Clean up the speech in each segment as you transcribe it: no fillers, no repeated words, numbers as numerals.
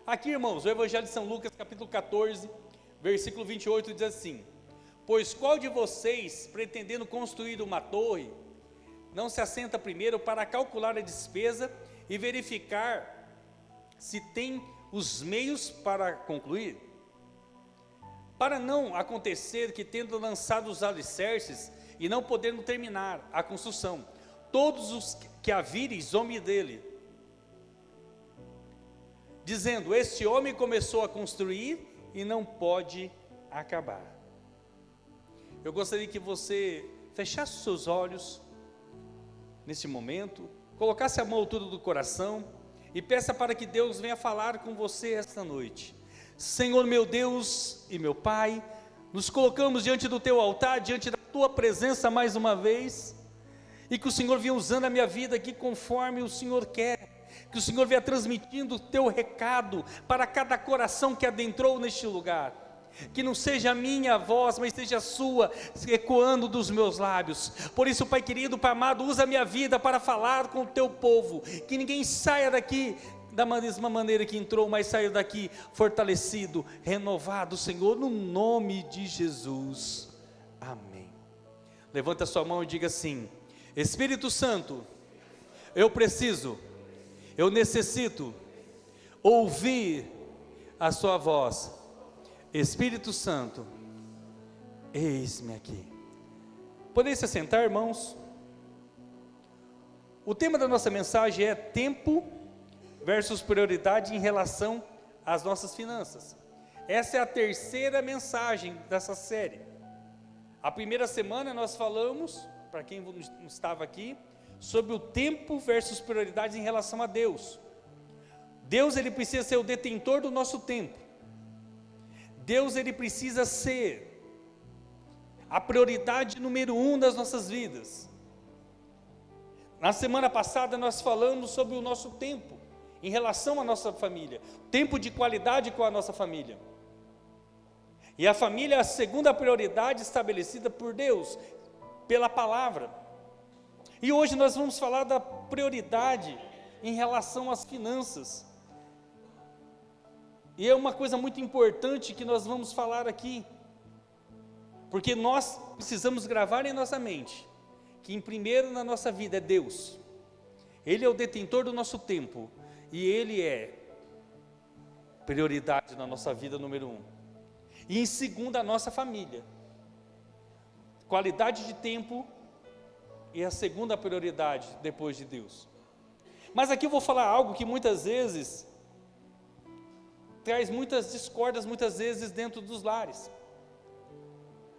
Aqui, irmãos, o Evangelho de São Lucas, capítulo 14, versículo 28, diz assim: pois qual de vocês, pretendendo construir uma torre, não se assenta primeiro para calcular a despesa e verificar se tem os meios para concluir? Para não acontecer que, tendo lançado os alicerces e não podendo terminar a construção, todos os que a virem zombem dele, dizendo: este homem começou a construir e não pode acabar. Eu gostaria que você fechasse os seus olhos nesse momento, colocasse a mão à altura do coração e peça para que Deus venha falar com você esta noite. Senhor meu Deus e meu Pai, nos colocamos diante do Teu altar, diante da Tua presença mais uma vez, e que o Senhor venha usando a minha vida aqui conforme o Senhor quer, que o Senhor venha transmitindo o Teu recado para cada coração que adentrou neste lugar, que não seja a minha voz, mas seja a Sua ecoando dos meus lábios. Por isso, Pai querido, Pai amado, usa a minha vida para falar com o Teu povo, que ninguém saia daqui da mesma maneira que entrou, mas saiu daqui fortalecido, renovado, Senhor, no nome de Jesus, amém. Levanta a sua mão e diga assim: Espírito Santo, eu necessito ouvir a sua voz. Espírito Santo, eis-me aqui. Podem se assentar, irmãos? O tema da nossa mensagem é tempo versus prioridade em relação às nossas finanças. Essa é a terceira mensagem dessa série. A primeira semana nós falamos, para quem não estava aqui, sobre o tempo versus prioridade em relação a Deus. Deus, ele precisa ser o detentor do nosso tempo. Deus, ele precisa ser a prioridade número 1 das nossas vidas. Na semana passada nós falamos sobre o nosso tempo em relação à nossa família, tempo de qualidade com a nossa família. E a família é a segunda prioridade estabelecida por Deus, pela palavra. E hoje nós vamos falar da prioridade em relação às finanças. E é uma coisa muito importante que nós vamos falar aqui, porque nós precisamos gravar em nossa mente, que em primeiro na nossa vida é Deus. Ele é o detentor do nosso tempo, e Ele é prioridade na nossa vida número 1. E em segundo, a nossa família. Qualidade de tempo e a segunda prioridade depois de Deus. Mas aqui eu vou falar algo que muitas vezes traz muitas discórdias, muitas vezes dentro dos lares.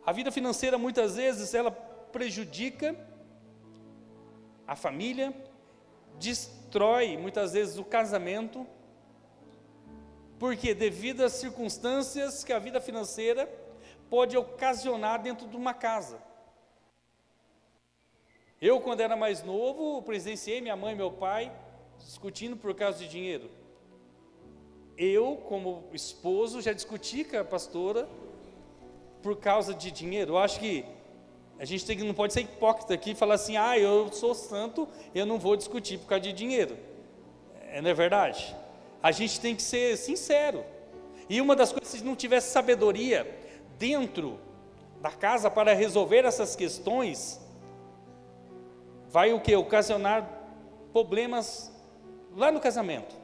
A vida financeira muitas vezes ela prejudica a família, destrói muitas vezes o casamento, porque devido às circunstâncias que a vida financeira pode ocasionar dentro de uma casa. Eu, quando era mais novo, presenciei minha mãe e meu pai discutindo por causa de dinheiro. Eu, como esposo, já discuti com a pastora por causa de dinheiro. Eu acho que a gente não pode ser hipócrita aqui e falar assim: eu sou santo, eu não vou discutir por causa de dinheiro. Não é verdade? A gente tem que ser sincero. E uma das coisas, se não tivesse sabedoria dentro da casa para resolver essas questões, vai o quê? Ocasionar problemas lá no casamento.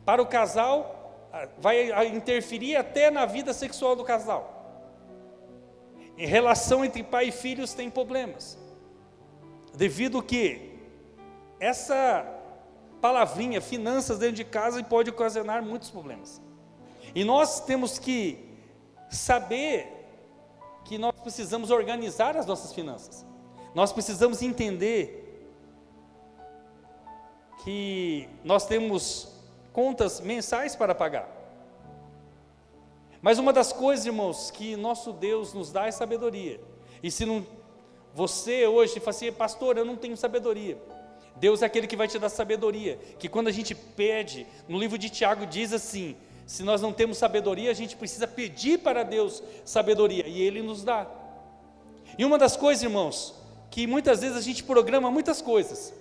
Para o casal, vai interferir até na vida sexual do casal. Em relação entre pai e filhos tem problemas, devido que essa palavrinha, finanças dentro de casa, pode ocasionar muitos problemas. E nós temos que saber que nós precisamos organizar as nossas finanças. Nós precisamos entender que nós temos contas mensais para pagar. Mas uma das coisas, irmãos, que nosso Deus nos dá é sabedoria. E se não, você hoje fala assim: pastor, eu não tenho sabedoria. Deus é aquele que vai te dar sabedoria. Que quando a gente pede, no livro de Tiago diz assim: se nós não temos sabedoria, a gente precisa pedir para Deus sabedoria, e Ele nos dá. E uma das coisas, irmãos, que muitas vezes a gente programa muitas coisas.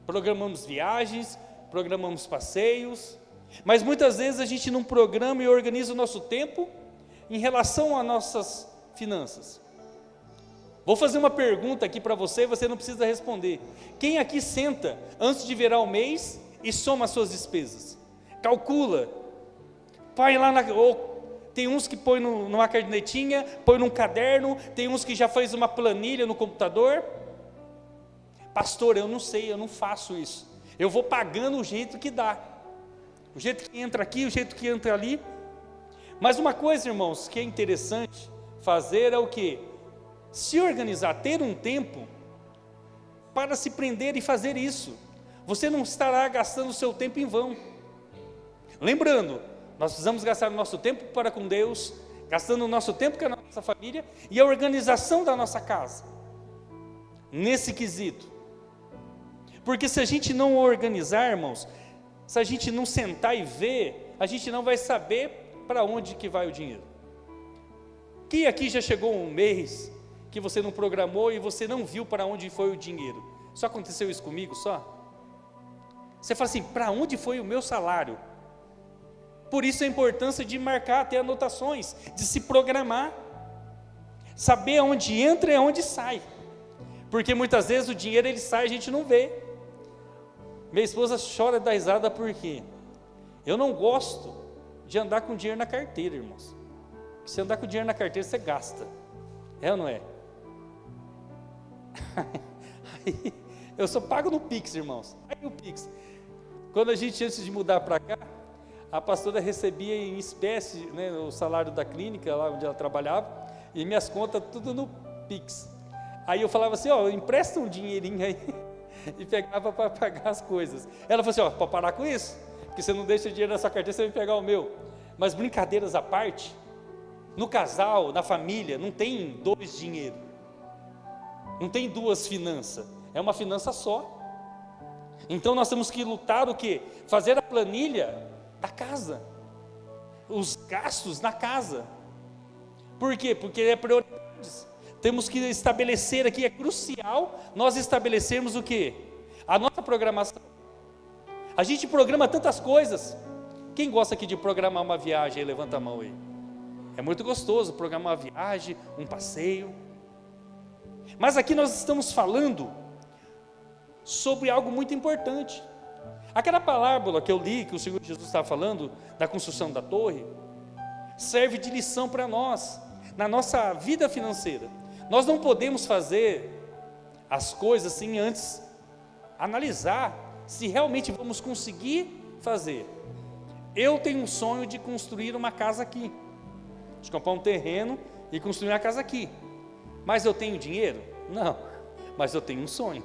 Programamos viagens, programamos passeios, Mas muitas vezes a gente não programa e organiza o nosso tempo em relação às nossas finanças. Vou fazer uma pergunta aqui para você, você não precisa responder. Quem aqui senta antes de virar o mês e soma as suas despesas? Calcula. Põe lá tem uns que põe numa cadernetinha, põe num caderno, tem uns que já faz uma planilha no computador. Pastor, eu não sei, eu não faço isso. Eu vou pagando o jeito que dá. O jeito que entra aqui, o jeito que entra ali. Mas uma coisa, irmãos, que é interessante fazer é o quê? Se organizar, ter um tempo para se prender e fazer isso. Você não estará gastando o seu tempo em vão. Lembrando, nós precisamos gastar o nosso tempo para com Deus, gastando o nosso tempo com a nossa família e a organização da nossa casa. Nesse quesito. Porque se a gente não organizar, irmãos, se a gente não sentar e ver, a gente não vai saber para onde que vai o dinheiro. Quem aqui já chegou um mês que você não programou e você não viu para onde foi o dinheiro? Só aconteceu isso comigo, só? Você fala assim, para onde foi o meu salário? Por isso a importância de marcar, ter anotações, de se programar. Saber aonde entra e aonde sai. Porque muitas vezes o dinheiro ele sai e a gente não vê. Minha esposa chora da risada porque eu não gosto de andar com dinheiro na carteira, irmãos. Se andar com dinheiro na carteira, você gasta. É ou não é? Aí, eu só pago no Pix, irmãos. Aí o Pix. Quando a gente, antes de mudar para cá, a pastora recebia em espécie, né, o salário da clínica, lá onde ela trabalhava, e minhas contas tudo no Pix. Aí eu falava assim, empresta um dinheirinho aí, e pegava para pagar as coisas. Ela falou assim, para parar com isso, porque você não deixa dinheiro na sua carteira, você vai pegar o meu. Mas brincadeiras à parte, no casal, na família, não tem dois dinheiros, não tem duas finanças, é uma finança só. Então nós temos que lutar o quê? Fazer a planilha da casa, os gastos na casa. Por quê? Porque é prioridades. Temos que estabelecer aqui, é crucial nós estabelecermos o quê? A nossa programação. A gente programa tantas coisas. Quem gosta aqui de programar uma viagem? Levanta a mão aí. É muito gostoso programar uma viagem, um passeio. Mas aqui nós estamos falando sobre algo muito importante. Aquela parábola que eu li, que o Senhor Jesus estava falando, da construção da torre, serve de lição para nós, na nossa vida financeira. Nós não podemos fazer as coisas assim antes, analisar se realmente vamos conseguir fazer. Eu tenho um sonho de construir uma casa aqui, de comprar um terreno e construir uma casa aqui. Mas eu tenho dinheiro? Não, mas eu tenho um sonho.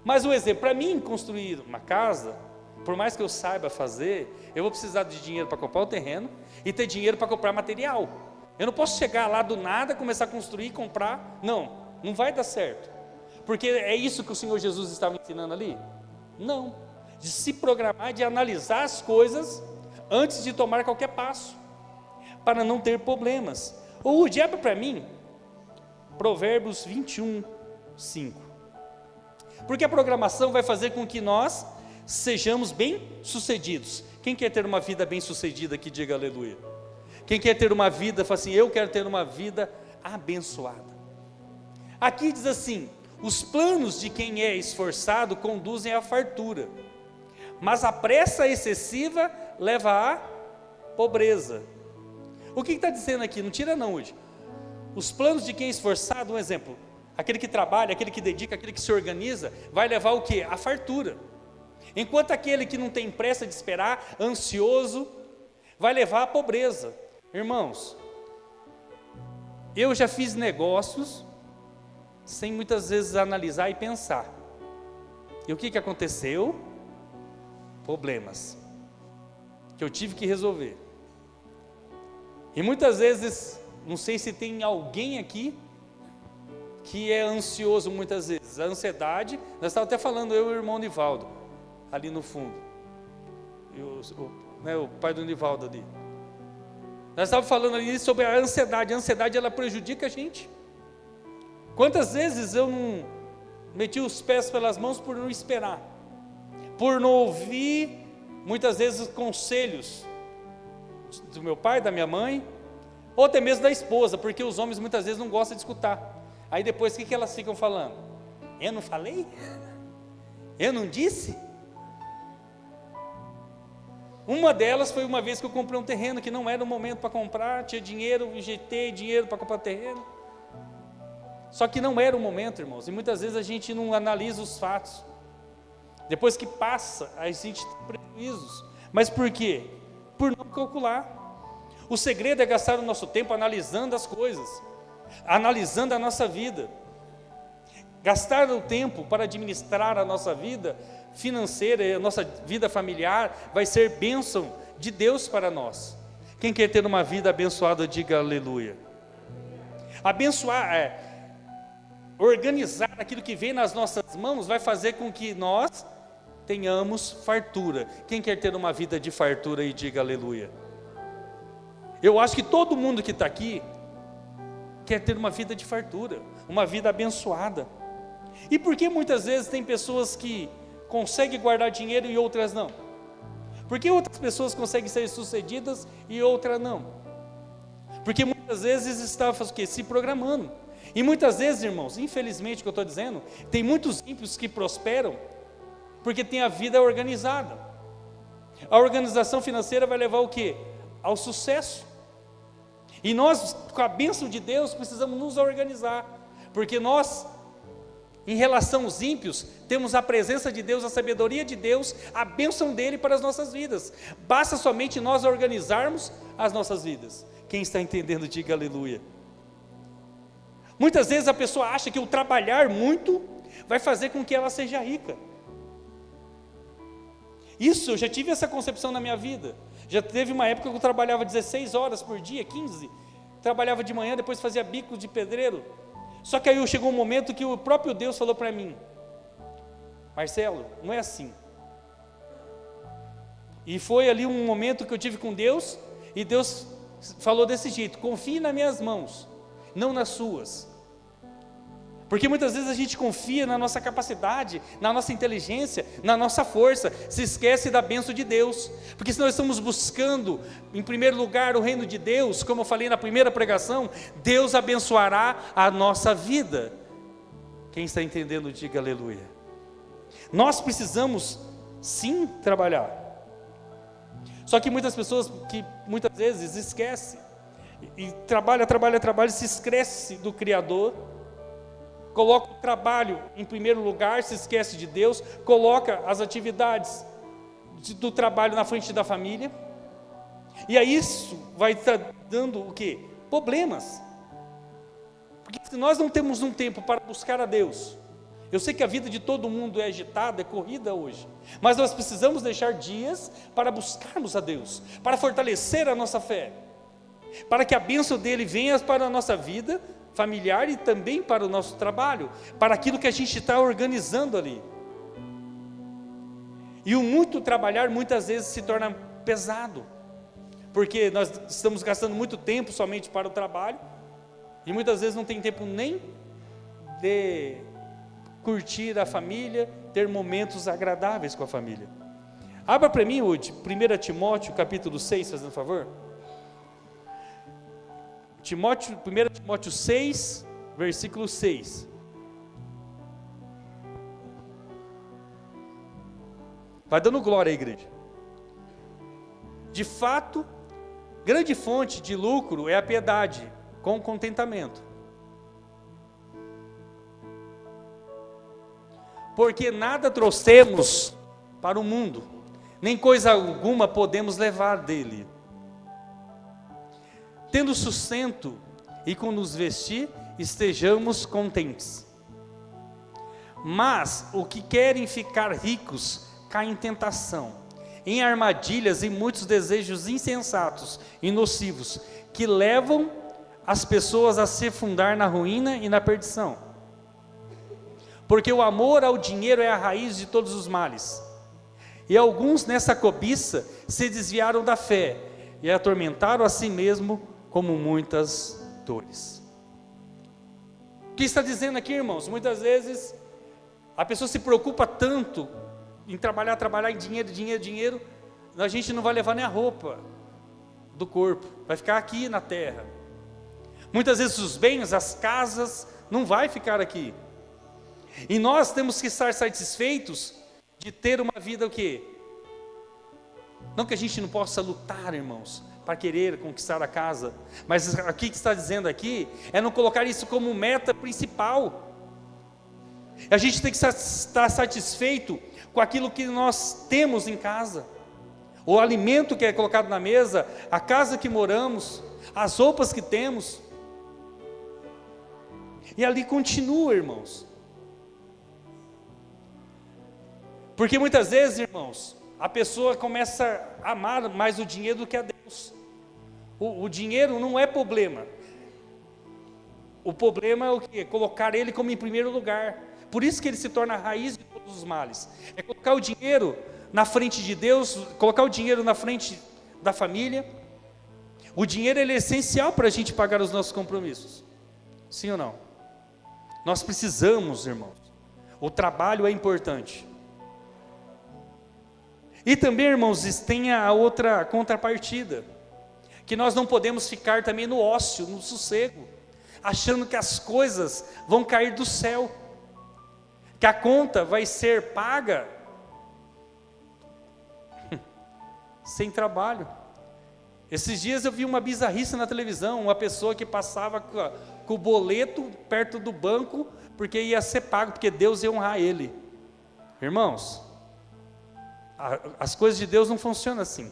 Mas um exemplo, para mim construir uma casa, por mais que eu saiba fazer, eu vou precisar de dinheiro para comprar o terreno e ter dinheiro para comprar material. Eu não posso chegar lá do nada, começar a construir e comprar. Não vai dar certo. Porque é isso que o Senhor Jesus estava ensinando ali? Não. De se programar, de analisar as coisas antes de tomar qualquer passo, para não ter problemas. O diabo para mim, Provérbios 21, 5. Porque a programação vai fazer com que nós sejamos bem-sucedidos. Quem quer ter uma vida bem-sucedida aqui, diga aleluia. Quem quer ter uma vida, fala assim, eu quero ter uma vida abençoada. Aqui diz assim, os planos de quem é esforçado conduzem à fartura, mas a pressa excessiva leva à pobreza. O que está dizendo aqui? Não tira não hoje. Os planos de quem é esforçado, um exemplo, aquele que trabalha, aquele que dedica, aquele que se organiza, vai levar o quê? A fartura. Enquanto aquele que não tem pressa de esperar, ansioso, vai levar à pobreza. Irmãos, eu já fiz negócios sem muitas vezes analisar e pensar. E o que aconteceu? Problemas que eu tive que resolver. E muitas vezes, não sei se tem alguém aqui que é ansioso muitas vezes. A ansiedade, nós estávamos até falando, eu e o irmão Nivaldo, ali no fundo, o pai do Nivaldo ali. Nós estávamos falando ali sobre a ansiedade ela prejudica a gente. Quantas vezes eu não meti os pés pelas mãos por não esperar, por não ouvir muitas vezes conselhos do meu pai, da minha mãe, ou até mesmo da esposa, porque os homens muitas vezes não gostam de escutar. Aí depois o que elas ficam falando? Eu não falei? Eu não disse? Uma delas foi uma vez que eu comprei um terreno que não era o momento para comprar, tinha dinheiro, injetei dinheiro para comprar terreno. Só que não era o momento, irmãos, e muitas vezes a gente não analisa os fatos. Depois que passa, a gente tem prejuízos. Mas por quê? Por não calcular. O segredo é gastar o nosso tempo analisando as coisas, analisando a nossa vida. Gastar o tempo para administrar a nossa vida financeira, a nossa vida familiar, vai ser bênção de Deus para nós. Quem quer ter uma vida abençoada, diga aleluia. Abençoar, organizar aquilo que vem nas nossas mãos, vai fazer com que nós tenhamos fartura. Quem quer ter uma vida de fartura, e diga aleluia. Eu acho que todo mundo que está aqui quer ter uma vida de fartura, uma vida abençoada. E por que muitas vezes tem pessoas que conseguem guardar dinheiro e outras não? Por que outras pessoas conseguem ser sucedidas e outras não? Porque muitas vezes está se programando. E muitas vezes, irmãos, infelizmente o que eu estou dizendo, tem muitos ímpios que prosperam porque tem a vida organizada. A organização financeira vai levar o quê? Ao sucesso. E nós, com a bênção de Deus, precisamos nos organizar, porque nós, em relação aos ímpios, temos a presença de Deus, a sabedoria de Deus, a bênção dele para as nossas vidas. Basta somente nós organizarmos as nossas vidas. Quem está entendendo, diga aleluia. Muitas vezes a pessoa acha que o trabalhar muito vai fazer com que ela seja rica. Isso, eu já tive essa concepção na minha vida. Já teve uma época que eu trabalhava 16 horas por dia, 15. Trabalhava de manhã, depois fazia bico de pedreiro. Só que aí chegou um momento que o próprio Deus falou para mim: Marcelo, não é assim. E foi ali um momento que eu tive com Deus, e Deus falou desse jeito: confie nas minhas mãos, não nas suas. Porque muitas vezes a gente confia na nossa capacidade, na nossa inteligência, na nossa força, se esquece da bênção de Deus. Porque se nós estamos buscando, em primeiro lugar, o reino de Deus, como eu falei na primeira pregação, Deus abençoará a nossa vida. Quem está entendendo, diga aleluia. Nós precisamos, sim, trabalhar. Só que muitas pessoas, que muitas vezes esquecem, e trabalha, e se esquece do Criador, coloca o trabalho em primeiro lugar, se esquece de Deus, coloca as atividades do trabalho na frente da família, e aí isso vai estar dando o quê? Problemas. Porque se nós não temos um tempo para buscar a Deus, eu sei que a vida de todo mundo é agitada, é corrida hoje, mas nós precisamos deixar dias para buscarmos a Deus, para fortalecer a nossa fé, para que a bênção dele venha para a nossa vida familiar e também para o nosso trabalho, para aquilo que a gente está organizando ali. E o muito trabalhar muitas vezes se torna pesado, porque nós estamos gastando muito tempo somente para o trabalho, e muitas vezes não tem tempo nem de curtir a família, ter momentos agradáveis com a família. Abra para mim, Udi, 1 Timóteo capítulo 6, fazendo favor. 1 Timóteo 6, versículo 6. Vai dando glória à igreja. De fato, grande fonte de lucro é a piedade, com contentamento. Porque nada trouxemos para o mundo, nem coisa alguma podemos levar dele. Tendo sustento e com nos vestir, estejamos contentes. Mas o que querem ficar ricos, caem em tentação, em armadilhas e muitos desejos insensatos e nocivos, que levam as pessoas a se afundar na ruína e na perdição. Porque o amor ao dinheiro é a raiz de todos os males. E alguns nessa cobiça se desviaram da fé e atormentaram a si mesmo como muitas dores. O que está dizendo aqui, irmãos? Muitas vezes a pessoa se preocupa tanto em trabalhar em dinheiro, a gente não vai levar nem a roupa do corpo, vai ficar aqui na terra. Muitas vezes os bens, as casas, não vai ficar aqui. E nós temos que estar satisfeitos de ter uma vida o quê? Não que a gente não possa lutar, irmãos, para querer conquistar a casa, mas aqui que está dizendo aqui, é não colocar isso como meta principal. A gente tem que estar satisfeito com aquilo que nós temos em casa, o alimento que é colocado na mesa, a casa que moramos, as roupas que temos, e ali continua, irmãos, porque muitas vezes, irmãos, a pessoa começa a amar mais o dinheiro do que a Deus. O dinheiro não é problema. O problema é o quê? Colocar ele como em primeiro lugar. Por isso que ele se torna a raiz de todos os males. É colocar o dinheiro na frente de Deus, colocar o dinheiro na frente da família. O dinheiro ele é essencial para a gente pagar os nossos compromissos. Sim ou não? Nós precisamos, irmãos. O trabalho é importante. E também, irmãos, tem a outra contrapartida, que nós não podemos ficar também no ócio, no sossego, achando que as coisas vão cair do céu, que a conta vai ser paga sem trabalho. Esses dias eu vi uma bizarrice na televisão, uma pessoa que passava com o boleto perto do banco, porque ia ser pago, porque Deus ia honrar ele. Irmãos, as coisas de Deus não funcionam assim.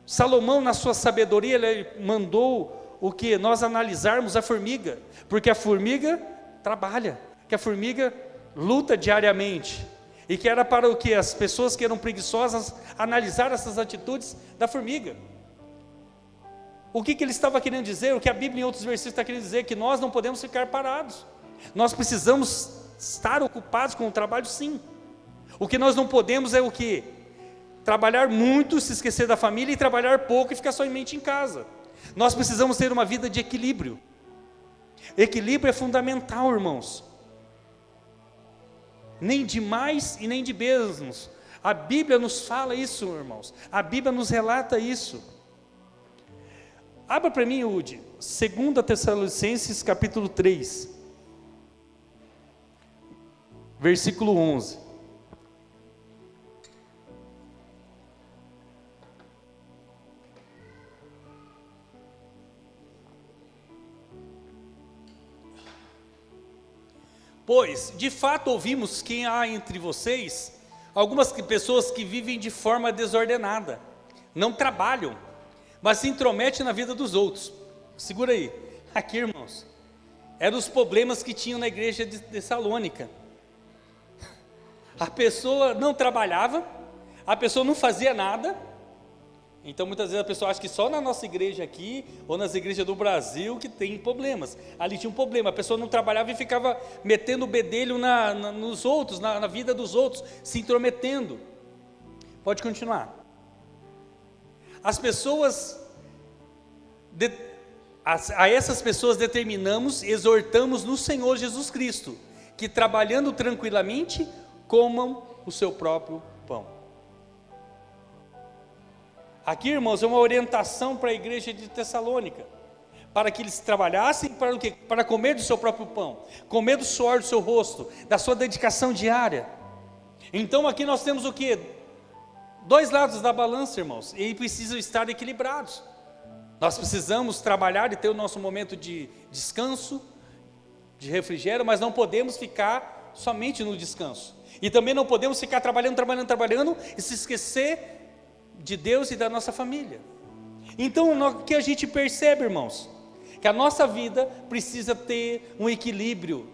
Salomão, na sua sabedoria, ele mandou o que? Nós analisarmos a formiga, porque a formiga trabalha, que a formiga luta diariamente, e que era para o que? As pessoas que eram preguiçosas analisar essas atitudes da formiga. O que ele estava querendo dizer? O que a Bíblia em outros versículos está querendo dizer? Que nós não podemos ficar parados, nós precisamos estar ocupados com o trabalho, sim. O que nós não podemos é o que? Trabalhar muito, se esquecer da família, e trabalhar pouco e ficar somente em casa. Nós precisamos ter uma vida de equilíbrio. Equilíbrio é fundamental, irmãos. Nem de mais e nem de menos. A Bíblia nos fala isso, irmãos. A Bíblia nos relata isso. Abra para mim, Udi, 2 Tessalonicenses capítulo 3, versículo 11. Pois, de fato, ouvimos que há entre vocês algumas pessoas que vivem de forma desordenada, não trabalham, mas se intrometem na vida dos outros. Segura aí, aqui, irmãos, eram os problemas que tinham na igreja de Tessalônica. A pessoa não trabalhava, a pessoa não fazia nada. Então muitas vezes a pessoa acha que só na nossa igreja aqui, ou nas igrejas do Brasil, que tem problemas. Ali tinha um problema, a pessoa não trabalhava e ficava metendo o bedelho nos outros, na vida dos outros, se intrometendo. Pode continuar. As pessoas, a essas pessoas determinamos, exortamos no Senhor Jesus Cristo, que trabalhando tranquilamente, comam o seu próprio pão. Aqui, irmãos, é uma orientação para a igreja de Tessalônica, para que eles trabalhassem para o quê? Para comer do seu próprio pão, comer do suor do seu rosto, da sua dedicação diária. Então aqui nós temos o quê? Dois lados da balança, irmãos, e precisam estar equilibrados. Nós precisamos trabalhar e ter o nosso momento de descanso, de refrigério, mas não podemos ficar somente no descanso. E também não podemos ficar trabalhando e se esquecer de Deus e da nossa família. Então, o que a gente percebe, irmãos? Que a nossa vida precisa ter um equilíbrio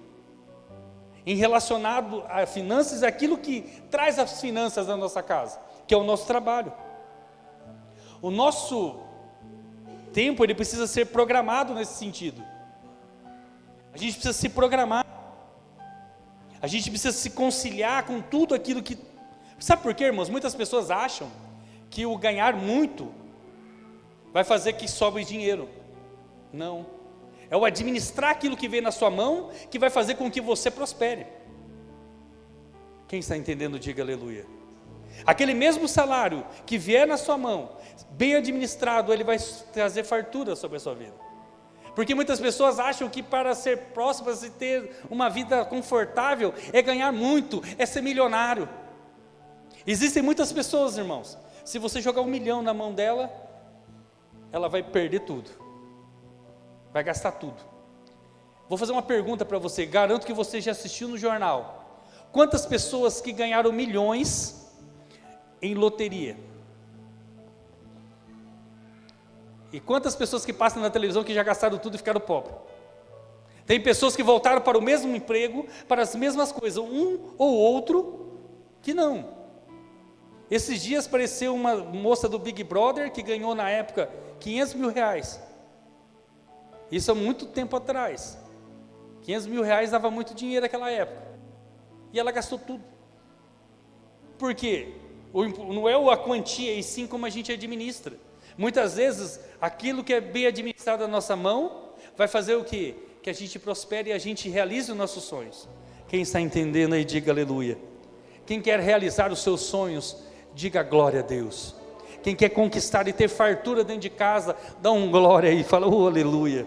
em relacionado a finanças, aquilo que traz as finanças da nossa casa, que é o nosso trabalho. O nosso tempo, ele precisa ser programado nesse sentido. A gente precisa se programar. A gente precisa se conciliar com tudo aquilo que... Sabe por quê, irmãos? Muitas pessoas acham que o ganhar muito vai fazer que sobre dinheiro. Não. É o administrar aquilo que vem na sua mão que vai fazer com que você prospere. Quem está entendendo, diga aleluia. Aquele mesmo salário que vier na sua mão, bem administrado, ele vai trazer fartura sobre a sua vida. Porque muitas pessoas acham que para ser prósperas e ter uma vida confortável é ganhar muito, é ser milionário. Existem muitas pessoas, irmãos, se você jogar 1 milhão na mão dela, ela vai perder tudo, vai gastar tudo. Vou fazer uma pergunta para você, garanto que você já assistiu no jornal. Quantas pessoas que ganharam milhões em loteria? E quantas pessoas que passam na televisão que já gastaram tudo e ficaram pobres? Tem pessoas que voltaram para o mesmo emprego, para as mesmas coisas, um ou outro que não. Esses dias apareceu uma moça do Big Brother que ganhou na época 500 mil reais. Isso há muito tempo atrás. 500 mil reais dava muito dinheiro naquela época. E ela gastou tudo. Por quê? Não é a quantia, e sim como a gente administra. Muitas vezes, aquilo que é bem administrado na nossa mão, vai fazer o quê? Que a gente prospere e a gente realize os nossos sonhos. Quem está entendendo aí, diga aleluia. Quem quer realizar os seus sonhos, diga glória a Deus. Quem quer conquistar e ter fartura dentro de casa, dá um glória aí, fala aleluia.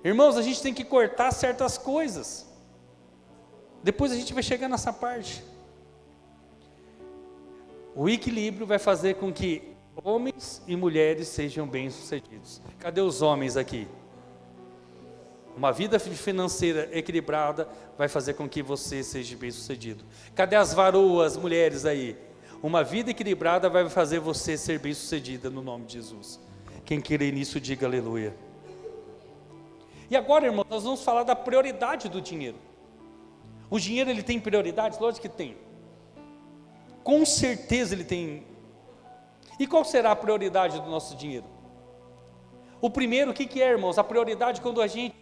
Irmãos, a gente tem que cortar certas coisas. Depois a gente vai chegar nessa parte. O equilíbrio vai fazer com que homens e mulheres sejam bem-sucedidos. Cadê os homens aqui? Uma vida financeira equilibrada vai fazer com que você seja bem-sucedido. Cadê as varoas, mulheres aí? Uma vida equilibrada vai fazer você ser bem-sucedida no nome de Jesus. Quem crê nisso, diga aleluia. E agora, irmãos, nós vamos falar da prioridade do dinheiro. O dinheiro, ele tem prioridades? Lógico que tem. Com certeza ele tem. E qual será a prioridade do nosso dinheiro? O primeiro, o que é, irmãos? A prioridade quando a gente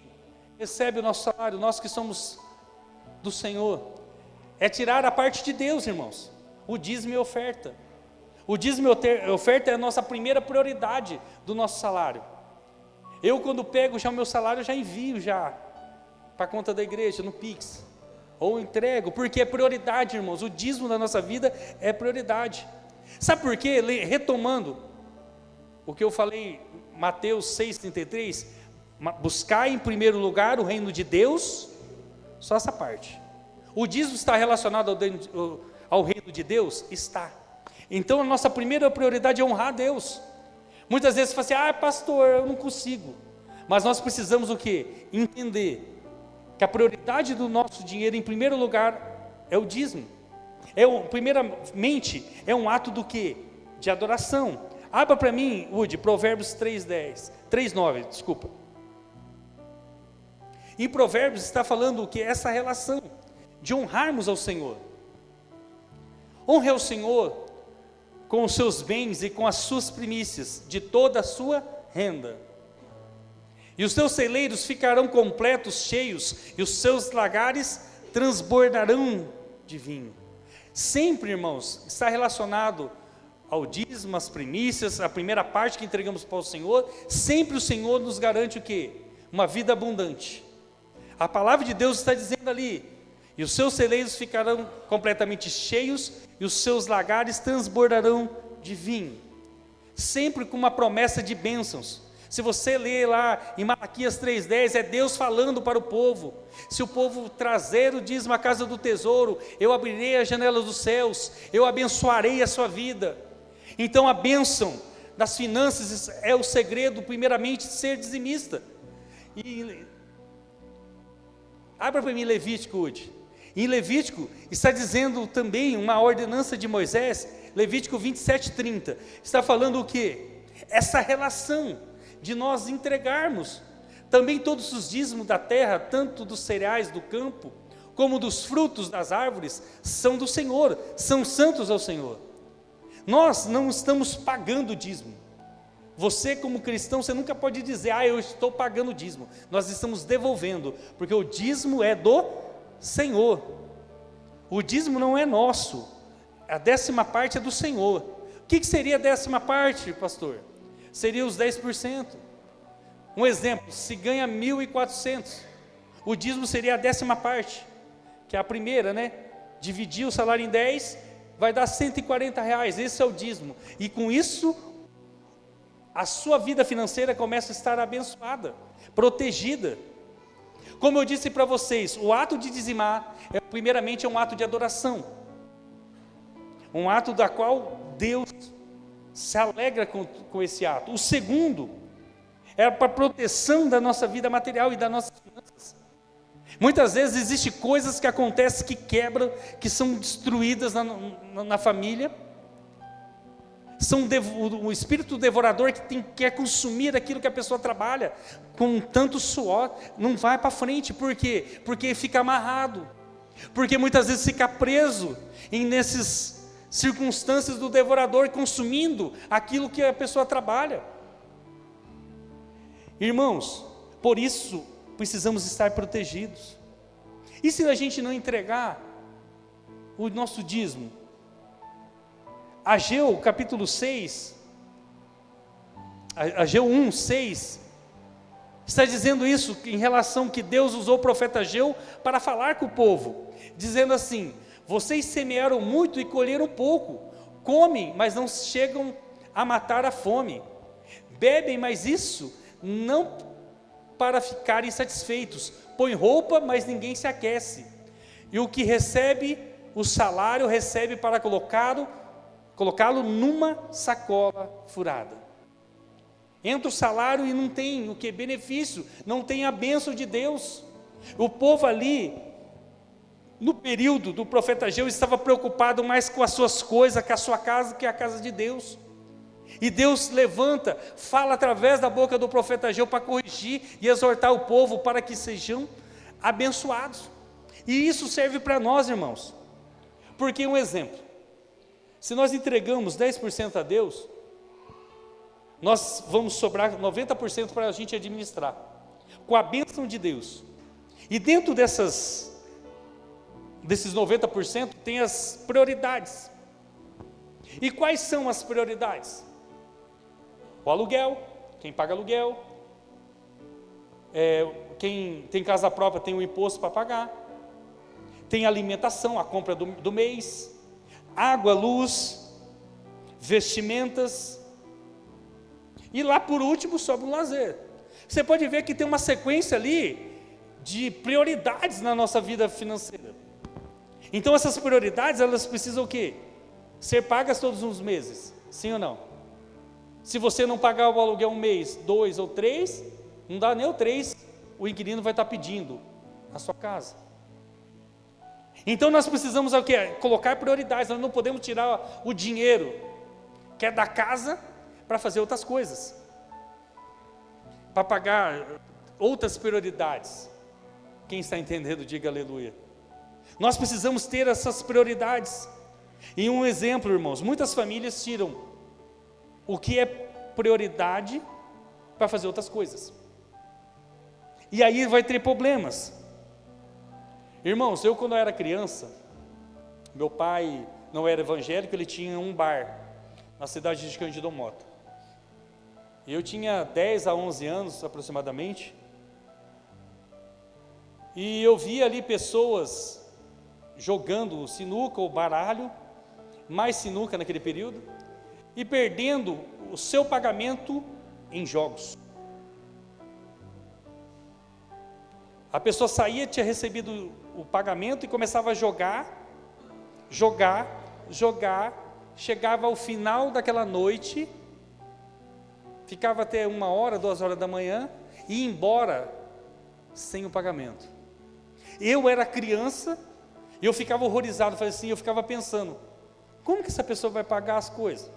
recebe o nosso salário, nós que somos do Senhor, é tirar a parte de Deus, irmãos. O dízimo e a oferta. O dízimo e a oferta é a nossa primeira prioridade do nosso salário. Eu, quando pego já o meu salário, já envio já para a conta da igreja, no Pix. Ou entrego, porque é prioridade, irmãos. O dízimo da nossa vida é prioridade. Sabe por quê? Retomando o que eu falei, Mateus 6,33, buscar em primeiro lugar o reino de Deus, só essa parte. O dízimo está relacionado ao reino de Deus? Está. Então a nossa primeira prioridade é honrar a Deus. Muitas vezes você fala assim, pastor, eu não consigo. Mas nós precisamos o quê? Entender que a prioridade do nosso dinheiro, em primeiro lugar, é o dízimo. Primeiramente, é um ato do quê? De adoração. Abra para mim, Woody, Provérbios 3:9, desculpa. Em Provérbios está falando o que? Essa relação de honrarmos ao Senhor. Honre ao Senhor com os seus bens e com as suas primícias, de toda a sua renda. E os teus celeiros ficarão completos, cheios, e os seus lagares transbordarão de vinho. Sempre, irmãos, está relacionado ao dízimo, às primícias, a primeira parte que entregamos para o Senhor. Sempre o Senhor nos garante o quê? Uma vida abundante. A palavra de Deus está dizendo ali, e os seus celeiros ficarão completamente cheios, e os seus lagares transbordarão de vinho. Sempre com uma promessa de bênçãos. Se você ler lá em Malaquias 3:10, é Deus falando para o povo. Se o povo trazer o dízimo à casa do tesouro, eu abrirei as janelas dos céus, eu abençoarei a sua vida. Então a bênção das finanças é o segredo, primeiramente, de ser dizimista. E abra para mim Levítico, Woody. Em Levítico está dizendo também uma ordenança de Moisés, Levítico 27:30, está falando o quê? Essa relação de nós entregarmos também todos os dízimos da terra, tanto dos cereais do campo, como dos frutos das árvores, são do Senhor, são santos ao Senhor. Nós não estamos pagando o dízimo. Você como cristão, você nunca pode dizer, eu estou pagando o dízimo. Nós estamos devolvendo, porque o dízimo é do Senhor. O dízimo não é nosso, a 10ª parte é do Senhor. O que seria a 10ª parte, pastor? Seria os 10%. Um exemplo, se ganha 1.400, o dízimo seria a 10ª parte, que é a primeira, né? Dividir o salário em 10 vai dar R$140, esse é o dízimo. E com isso, a sua vida financeira começa a estar abençoada, protegida. Como eu disse para vocês, o ato de dizimar, primeiramente é um ato de adoração. Um ato da qual Deus se alegra com esse ato. O segundo é para a proteção da nossa vida material e das nossas finanças. Muitas vezes existem coisas que acontecem, que quebram, que são destruídas na família. São o espírito devorador que quer consumir aquilo que a pessoa trabalha com tanto suor, não vai para frente. Por quê? Porque fica amarrado. Porque muitas vezes fica preso nessas circunstâncias do devorador, consumindo aquilo que a pessoa trabalha. Irmãos, por isso precisamos estar protegidos. E se a gente não entregar o nosso dízimo? Ageu capítulo 6, Ageu 1, 6, está dizendo isso em relação que Deus usou o profeta Ageu para falar com o povo, dizendo assim: vocês semearam muito e colheram pouco, comem, mas não chegam a matar a fome, bebem, mas isso não para ficarem satisfeitos, põem roupa, mas ninguém se aquece, e o que recebe o salário, recebe para colocá-lo numa sacola furada. Entra o salário e não tem o que? Benefício, não tem a bênção de Deus. O povo ali, no período do profeta Ageu, estava preocupado mais com as suas coisas, com a sua casa, que a casa de Deus. E Deus levanta, fala através da boca do profeta Ageu para corrigir e exortar o povo para que sejam abençoados. E isso serve para nós, irmãos. Porque um exemplo, se nós entregamos 10% a Deus, nós vamos sobrar 90% para a gente administrar, com a bênção de Deus. E dentro desses 90% tem as prioridades. E quais são as prioridades? O aluguel, quem paga aluguel, quem tem casa própria tem o imposto para pagar, tem alimentação, a compra do mês, água, luz, vestimentas, e lá por último sobe o lazer. Você pode ver que tem uma sequência ali de prioridades na nossa vida financeira. Então essas prioridades, elas precisam o quê? Ser pagas todos os meses, sim ou não? Se você não pagar o aluguel um mês, 2 ou 3, não dá nem o 3, o inquilino vai estar pedindo a sua casa. Então nós precisamos o quê? Colocar prioridades. Nós não podemos tirar o dinheiro que é da casa para fazer outras coisas, para pagar outras prioridades. Quem está entendendo, diga aleluia. Nós precisamos ter essas prioridades. E um exemplo, irmãos, muitas famílias tiram o que é prioridade para fazer outras coisas. E aí vai ter problemas. Irmãos, eu quando era criança, meu pai não era evangélico, ele tinha um bar na cidade de Cândido Mota. Eu tinha 10 a 11 anos aproximadamente, e eu via ali pessoas jogando sinuca ou baralho, mais sinuca naquele período, e perdendo o seu pagamento em jogos. A pessoa saía, tinha recebido o pagamento e começava a jogar, chegava ao final daquela noite, ficava até 1 hora, 2 horas da manhã, e ia embora sem o pagamento. Eu era criança, e eu ficava horrorizado, eu ficava pensando, como que essa pessoa vai pagar as coisas?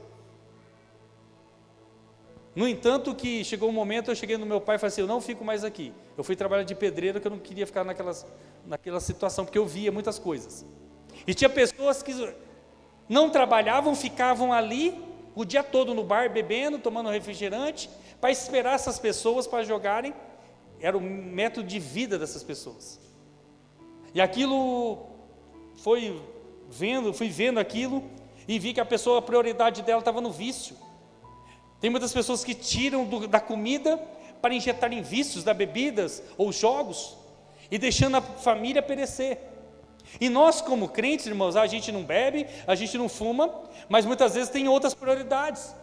No entanto, que chegou um momento, eu cheguei no meu pai e falei assim, eu não fico mais aqui. Eu fui trabalhar de pedreiro, que eu não queria ficar naquela situação, porque eu via muitas coisas. E tinha pessoas que não trabalhavam, ficavam ali o dia todo no bar, bebendo, tomando refrigerante, para esperar essas pessoas para jogarem. Era o método de vida dessas pessoas. E aquilo, fui vendo aquilo, e vi que a prioridade dela estava no vício. Tem muitas pessoas que tiram da comida para injetar em vícios, da bebidas ou jogos, e deixando a família perecer. E nós, como crentes, irmãos, a gente não bebe, a gente não fuma, mas muitas vezes tem outras prioridades.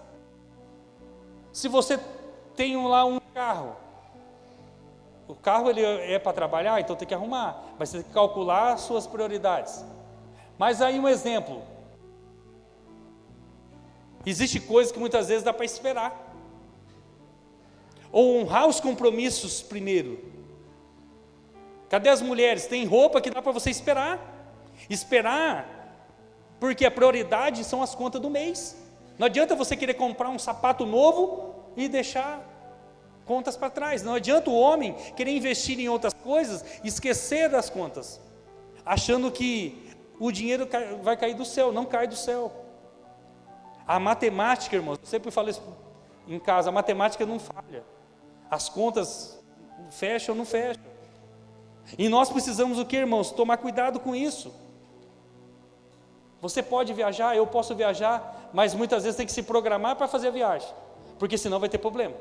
Se você tem lá um carro, o carro ele é para trabalhar, então tem que arrumar, mas você tem que calcular as suas prioridades. Mas aí um exemplo, existe coisa que muitas vezes dá para esperar, ou honrar os compromissos primeiro. Cadê as mulheres? Tem roupa que dá para você esperar, porque a prioridade são as contas do mês. Não adianta você querer comprar um sapato novo e deixar contas para trás. Não adianta o homem querer investir em outras coisas e esquecer das contas, achando que o dinheiro vai cair do céu. Não cai do céu. A matemática, irmãos, eu sempre falo isso em casa, a matemática não falha. As contas fecham ou não fecham. E nós precisamos o que, irmãos? Tomar cuidado com isso. Você pode viajar, eu posso viajar, mas muitas vezes tem que se programar para fazer a viagem, porque senão vai ter problema.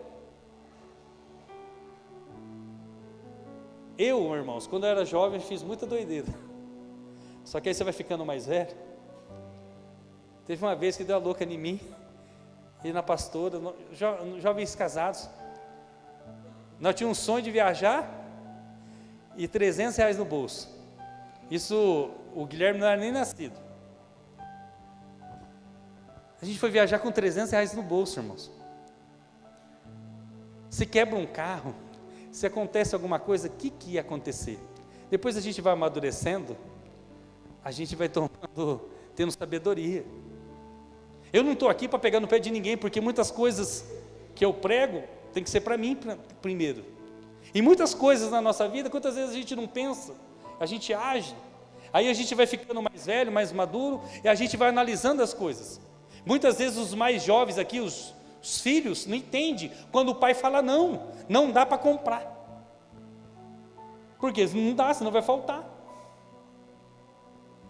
Eu, irmãos, quando eu era jovem, fiz muita doideira. Só que aí você vai ficando mais velho. Teve uma vez que deu a louca em mim e na pastora, jovens casados. Nós tínhamos um sonho de viajar e R$300 no bolso. Isso, o Guilherme não era nem nascido. A gente foi viajar com R$300 no bolso, irmãos. Se quebra um carro, se acontece alguma coisa, o que ia acontecer? Depois a gente vai amadurecendo, a gente vai tendo sabedoria. Eu não estou aqui para pegar no pé de ninguém, porque muitas coisas que eu prego tem que ser para mim primeiro. E muitas coisas na nossa vida, quantas vezes a gente não pensa, a gente age, aí a gente vai ficando mais velho, mais maduro, e a gente vai analisando as coisas. Muitas vezes os mais jovens aqui, os filhos, não entendem quando o pai fala não dá para comprar. Porque não dá, senão vai faltar.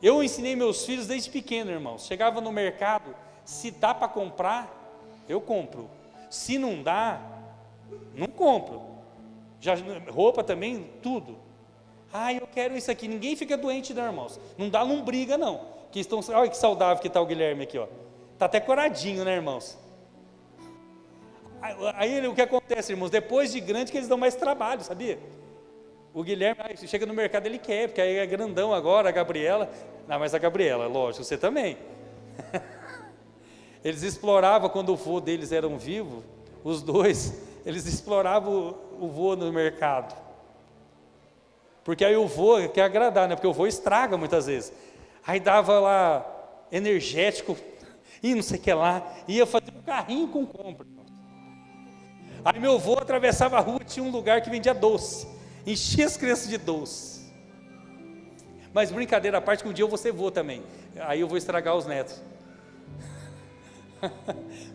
Eu ensinei meus filhos desde pequeno, irmãos. Chegava no mercado, se dá para comprar, eu compro. Se não dá, não compro. Já, roupa também, tudo. Eu quero isso aqui. Ninguém fica doente, não, irmãos. Não briga, não. Olha que saudável que está o Guilherme aqui, ó. Está até coradinho, né, irmãos? Aí o que acontece, irmãos? Depois de grande que eles dão mais trabalho, sabia? O Guilherme, chega no mercado, ele quer, porque aí é grandão agora, a Gabriela. Não, mas a Gabriela, lógico, você também. Eles exploravam, quando o vô deles eram vivo, os dois, eles exploravam o vô no mercado. Porque aí o vô quer agradar, né? Porque o vô estraga muitas vezes. Aí dava lá energético, e não sei o que lá, ia fazer um carrinho com compra. Aí meu avô atravessava a rua, tinha um lugar que vendia doce, enchia as crianças de doce. Mas brincadeira à parte, que um dia eu vou ser vô também, aí eu vou estragar os netos.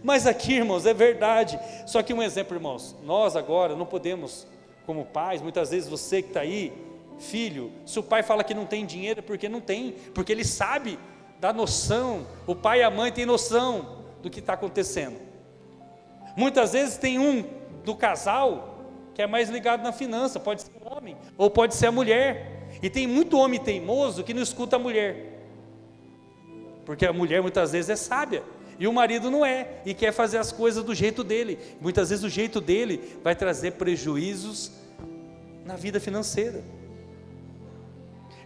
Mas aqui, irmãos, é verdade. Só que um exemplo, irmãos, nós agora não podemos, como pais, muitas vezes você que está aí, filho, se o pai fala que não tem dinheiro, é porque não tem, porque ele sabe da noção, o pai e a mãe têm noção do que está acontecendo. Muitas vezes tem um do casal que é mais ligado na finança, pode ser o homem, ou pode ser a mulher, e tem muito homem teimoso que não escuta a mulher, porque a mulher muitas vezes é sábia, e o marido não é, e quer fazer as coisas do jeito dele. Muitas vezes o jeito dele vai trazer prejuízos na vida financeira.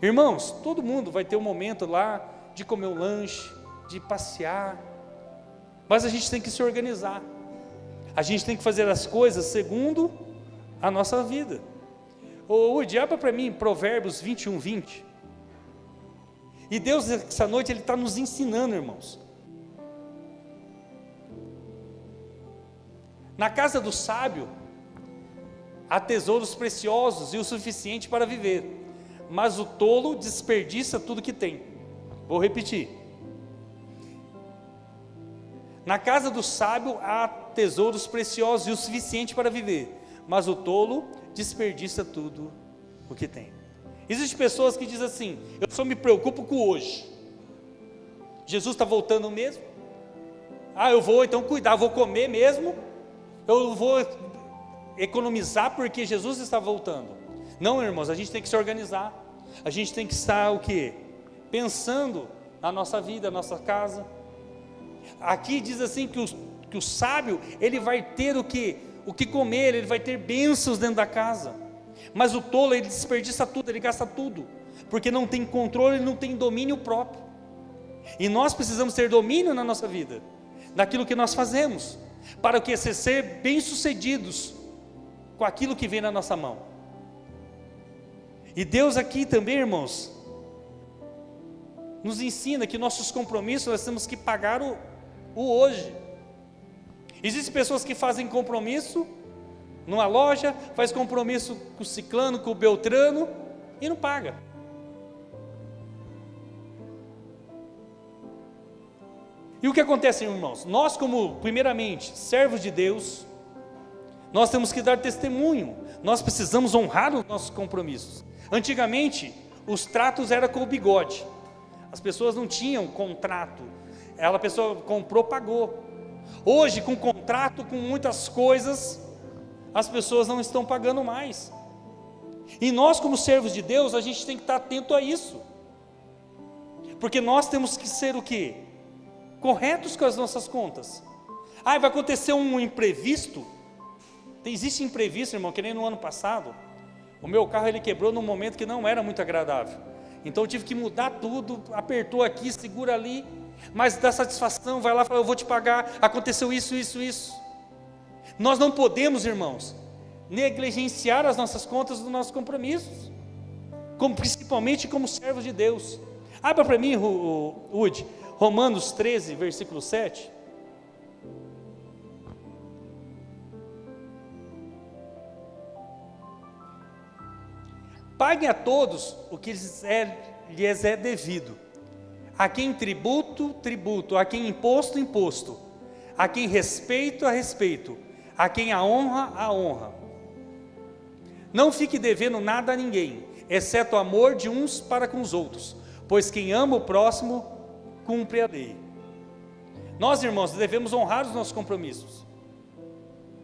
Irmãos, todo mundo vai ter um momento lá de comer um lanche, de passear, mas a gente tem que se organizar, a gente tem que fazer as coisas segundo a nossa vida. O diabo para mim, Provérbios 21:20, e Deus essa noite Ele está nos ensinando, irmãos. Na casa do sábio há tesouros preciosos e o suficiente para viver, mas o tolo desperdiça tudo que tem. Vou repetir. Na casa do sábio há tesouros preciosos e o suficiente para viver, mas o tolo desperdiça tudo o que tem. Existem pessoas que dizem assim: eu só me preocupo com hoje. Jesus está voltando mesmo? Eu vou então cuidar, vou comer mesmo, eu vou economizar porque Jesus está voltando. Não, irmãos, a gente tem que se organizar. A gente tem que estar o quê? Pensando na nossa vida, na nossa casa. Aqui diz assim que o sábio, ele vai ter o que comer, ele vai ter bênçãos dentro da casa. Mas o tolo, ele desperdiça tudo, ele gasta tudo, porque não tem controle, não tem domínio próprio. E nós precisamos ter domínio na nossa vida, daquilo que nós fazemos, para o que? Ser bem-sucedidos com aquilo que vem na nossa mão. E Deus aqui também, irmãos, nos ensina que nossos compromissos nós temos que pagar o hoje. Existem pessoas que fazem compromisso numa loja, faz compromisso com o ciclano, com o beltrano e não paga. E o que acontece, irmãos? Nós, como primeiramente servos de Deus, nós temos que dar testemunho. Nós precisamos honrar os nossos compromissos. Antigamente, os tratos eram com o bigode. As pessoas não tinham contrato. A pessoa comprou, pagou. Hoje, com contrato, com muitas coisas, as pessoas não estão pagando mais. E nós, como servos de Deus, a gente tem que estar atento a isso. Porque nós temos que ser o quê? Corretos com as nossas contas. Vai acontecer um imprevisto. Existe imprevisto, irmão, que nem no ano passado. O meu carro, ele quebrou num momento que não era muito agradável. Então eu tive que mudar tudo, apertou aqui, segura ali, mas dá satisfação, vai lá e fala, eu vou te pagar, aconteceu isso. Nós não podemos, irmãos, negligenciar as nossas contas dos nossos compromissos, principalmente como servos de Deus. Abra para mim, Rude, Romanos 13, versículo 7. Paguem a todos o que lhes é devido. A quem tributo, tributo. A quem imposto, imposto. A quem respeito, a respeito. A quem a honra. Não fique devendo nada a ninguém, exceto o amor de uns para com os outros, pois quem ama o próximo, cumpre a lei. Nós, irmãos, devemos honrar os nossos compromissos.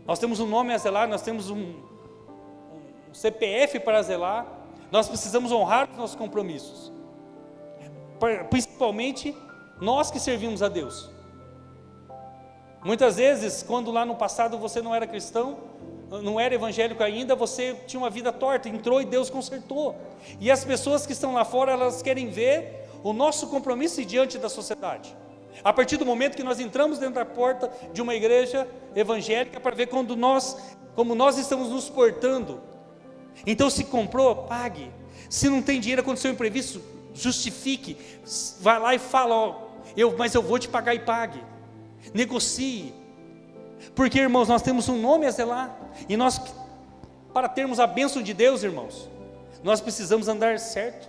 Nós temos um nome a zelar, nós temos um CPF para zelar. Nós precisamos honrar os nossos compromissos, principalmente nós que servimos a Deus. Muitas vezes, quando lá no passado você não era cristão, não era evangélico ainda, você tinha uma vida torta, entrou e Deus consertou. E as pessoas que estão lá fora, elas querem ver o nosso compromisso diante da sociedade. A partir do momento que nós entramos dentro da porta de uma igreja evangélica, para ver como nós estamos nos portando. Então, se comprou, pague. Se não tem dinheiro, aconteceu um imprevisto, justifique. Vai lá e fala, mas eu vou te pagar, e pague. Negocie. Porque, irmãos, nós temos um nome a zelar. E nós, para termos a bênção de Deus, irmãos, nós precisamos andar certo.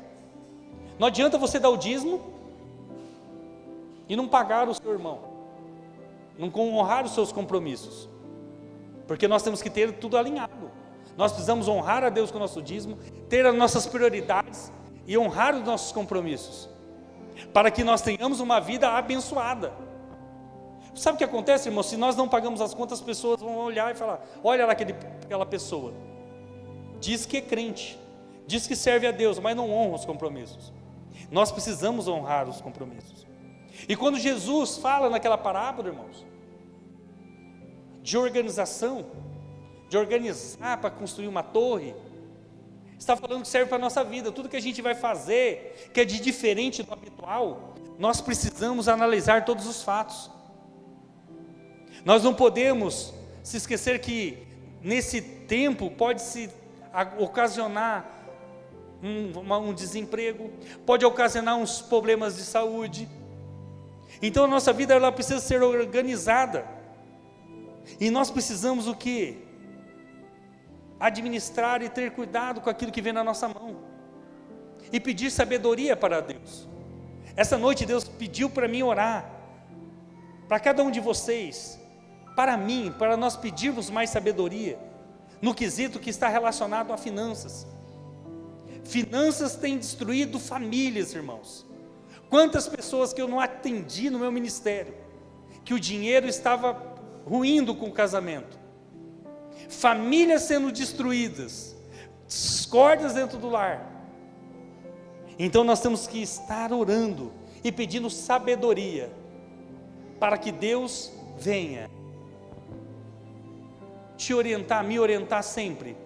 Não adianta você dar o dízimo e não pagar o seu irmão, não honrar os seus compromissos, porque nós temos que ter tudo alinhado. Nós precisamos honrar a Deus com o nosso dízimo, ter as nossas prioridades e honrar os nossos compromissos, para que nós tenhamos uma vida abençoada. Sabe o que acontece, irmão? Se nós não pagamos as contas, as pessoas vão olhar e falar, olha lá aquela pessoa, diz que é crente, diz que serve a Deus, mas não honra os compromissos. Nós precisamos honrar os compromissos. E quando Jesus fala naquela parábola, irmãos, de organização, de organizar para construir uma torre, está falando que serve para a nossa vida. Tudo que a gente vai fazer, que é de diferente do habitual, nós precisamos analisar todos os fatos. Nós não podemos se esquecer que nesse tempo pode-se ocasionar um desemprego, pode ocasionar uns problemas de saúde. Então a nossa vida ela precisa ser organizada. E nós precisamos o quê? Administrar e ter cuidado com aquilo que vem na nossa mão. E pedir sabedoria para Deus. Essa noite Deus pediu para mim orar, para cada um de vocês, para mim, para nós pedirmos mais sabedoria, no quesito que está relacionado a finanças. Finanças têm destruído famílias, irmãos. Quantas pessoas que eu não atendi no meu ministério, que o dinheiro estava ruindo com o casamento. Famílias sendo destruídas, discórdias dentro do lar. Então nós temos que estar orando e pedindo sabedoria, para que Deus venha te orientar, me orientar sempre,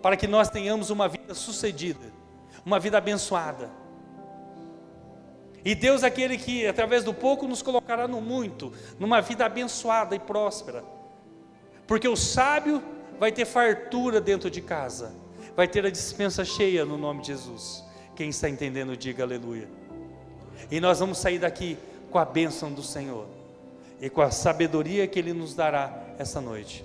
para que nós tenhamos uma vida sucedida, uma vida abençoada. E Deus é aquele que através do pouco nos colocará no muito, numa vida abençoada e próspera, porque o sábio vai ter fartura dentro de casa, vai ter a despensa cheia no nome de Jesus. Quem está entendendo, diga aleluia. E nós vamos sair daqui com a bênção do Senhor e com a sabedoria que Ele nos dará essa noite.